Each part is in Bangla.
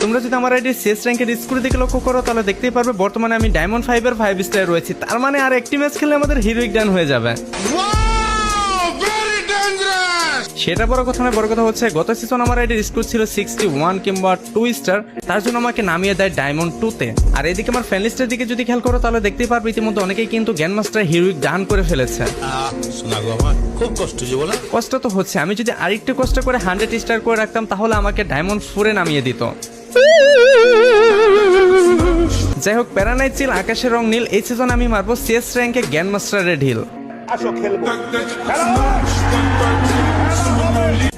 তোমরা যদি আমার আইডি শেষ র্যাঙ্কের স্কোর দিকে লক্ষ্য করো তাহলে দেখতেই পারবে বর্তমানে আমি ডায়মন্ড 5 এর 5 স্টারে রয়েছি। তার মানে আর একটি ম্যাচ খেলে আমাদের হিরোইক ডান হয়ে যাবে। সেটা বড় কথা নয়, বড় কথা হচ্ছে গত সিজন আমার আইডির স্কোর ছিল 61 কিংবা 2 স্টার, তার জন্য আমাকে নামিয়ে দেয় ডায়মন্ড 2 তে। আর এদিকে আমার ফ্যান লিস্টের দিকে যদি খেয়াল করো তাহলে দেখতেই পারবে ইতিমধ্যে অনেকেই কিন্তু গ্র্যান্ডমাস্টার হিরোইক ডান করে ফেলেছে। খুব কষ্ট যে বলা কষ্ট তো হচ্ছে, আমি যদি আরেকটু কষ্ট করে 100 স্টার করে রাখতাম তাহলে আমাকে ডায়মন্ড 4 এ নামিয়ে দিত। যাই হোক, প্যারানাইট চিল আকাশের রং নীল, এই সিজন আমি মারবো শেষ র্যাঙ্কে গ্র্যান্ডমাস্টারের ঢিল।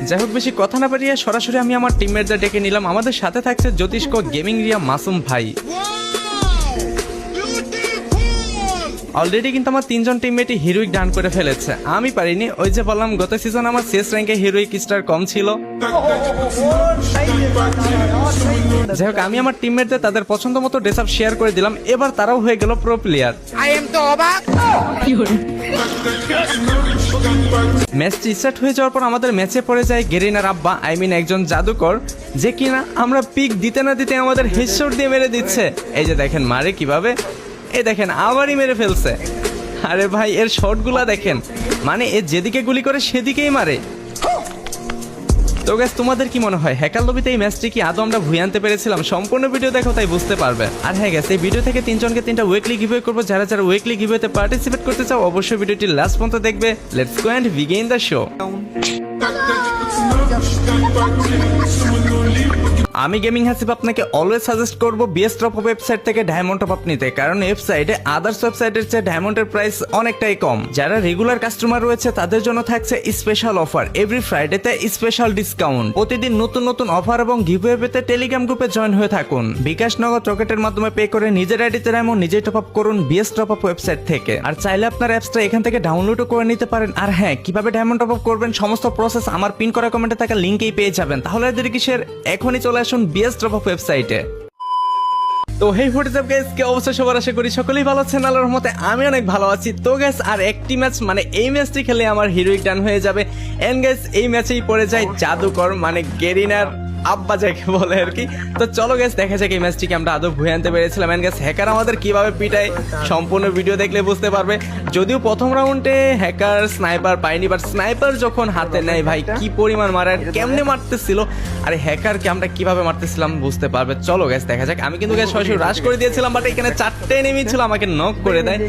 যাই হোক, বেশি কথা না পারিয়ে সরাসরি আমি আমার টিমমেটদের ডেকে নিলাম। আমাদের সাথে থাকছে জ্যোতিষ্ক, গেমিং রিয়া, মাসুম ভাই। অলরেডি কিন্তু আমার 3 জন টিমমেটই হিরোইক ডান করে ফেলেছে, আমি পারিনি। ওই যে বললাম গত সিজন আমার শেষ র্যাঙ্কে হিরোইক স্টার কম ছিল। যাই হোক, আমি আমার টিমমেটদের তাদের পছন্দ মতো ড্রেস আপ শেয়ার করে দিলাম, এবার তারাও হয়ে গেল প্রো প্লেয়ার। ম্যাচটি স্টার্ট হয়ে যাওয়ার পর আমাদের ম্যাচে পড়ে যায় গেরিনার আব্বা, একজন জাদুকর, যে কিনা আমরা পিক দিতে না দিতে আমাদের হেডশট দিয়ে মেরে দিচ্ছে। এই যে দেখেন মারে কিভাবে, এই দেখেন আবারই মেরে ফেলছে। আরে ভাই, এর শটগুলা দেখেন, মানে এ যেদিকে গুলি করে সেদিকেই মারে। তো গাইস, তোমাদের কি মনে হয় হ্যাকার লবিতে এই ম্যাচটি কি আদৌ আমরা ভুই আনতে পেরেছিলাম? সম্পূর্ণ ভিডিও দেখো, তাই বুঝতে পারবে। আর হ্যাঁ গাইস, এই ভিডিও থেকে 3 জনকে 3টা উইকলি গিভওয়ে করব। যারা যারা উইকলি গিভওয়েতে পার্টিসিপেট করতে চাও অবশ্যই ভিডিওটি লাস্ট পর্যন্ত দেখবে। Let's go and begin the show. আমি গেমিং হাসিব আপনাকে অলওয়েজ সাজেস্ট করব বিএস টপ আপ ওয়েবসাইট থেকে ডায়মন্ড টপ আপ নিতে, কারণ ওয়েবসাইটে আদার্স ওয়েবসাইটের চেয়ে ডায়মন্ডের প্রাইস অনেকটাই কম। যারা রেগুলার কাস্টমার রয়েছে তাদের জন্য থাকছে স্পেশাল অফার, এভরি ফ্রাইডেতে স্পেশাল ডিসকাউন্ট। প্রতিদিন নতুন নতুন অফার এবং গিভওয়ে পেতে টেলিগ্রাম গ্রুপে জয়েন হয়ে থাকুন। বিকাশ নগদ রকেটের মাধ্যমে পে করে নিজের আইডিতে ডায়মন্ড নিজেই টপ আপ করুন বিএস টপ আপ ওয়েবসাইট থেকে। আর চাইলে আপনার অ্যাপসটা এখান থেকে ডাউনলোডও করে নিতে পারেন। আর হ্যাঁ, কিভাবে ডায়মন্ড টপ আপ করবেন সমস্ত প্রসেস আমার পিন করা কমেন্টে থাকা লিংকেই পেয়ে যাবেন। তাহলে এদের কিসের, এখনই চলে আসুন বিএস টপ আপ ওয়েবসাইটে। তো hey what is up guys, কে অবশ্যই সবার আশা করি সকলেই ভালো আছেন। আল্লাহর রহমতে আমি অনেক ভালো আছি। তো গাইস, আর একটি ম্যাচ, মানে এই ম্যাচটি খেলে আমার হিরোইক ডান হয়ে যাবে। এন্ড গাইস, এই ম্যাচেই পড়ে যায় জাদুকর, মানে গেরিনার আব্বা যাকে বলে আর কি। তো চলো গাইস, দেখা যাক এই ম্যাচটিকে আমরা আদৌ ভুয়ে আনতে পেরেছিলাম। এন্ড গাইস, হ্যাকার আমাদের কিভাবে পিটায় সম্পূর্ণ ভিডিও দেখলে বুঝতে পারবে। যদিও প্রথম রাউন্ডে হ্যাকার স্নাইপার পাইনি, বাট স্নাইপার যখন হাতে নেয় ভাই কি পরিমাণ মারে, কেমনে মারতেছিল, আর হ্যাকারকে আমরা কিভাবে মারতেছিলাম বুঝতে পারবে। চলো গাইস, দেখা যাক। আমি কিন্তু গাইস সরাসরি রাশ করে দিয়েছিলাম, বাট এখানে 4টে এনিমি ছিল, আমাকে নক করে দেয়।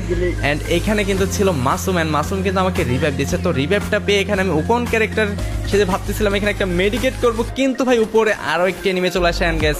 এন্ড এখানে কিন্তু ছিল মাসুম, এন্ড মাসুম কিন্তু আমাকে রিভাইভ দিচ্ছে। তো রিভাইভটা পেয়ে এখানে আমি ওপন ক্যারেক্টার সে যে ভাবতেছিলাম এখানে একটা মেডিকেট করব, কিন্তু ভাই উপরে আরো একটি এনিমি চলে আসে। And guys,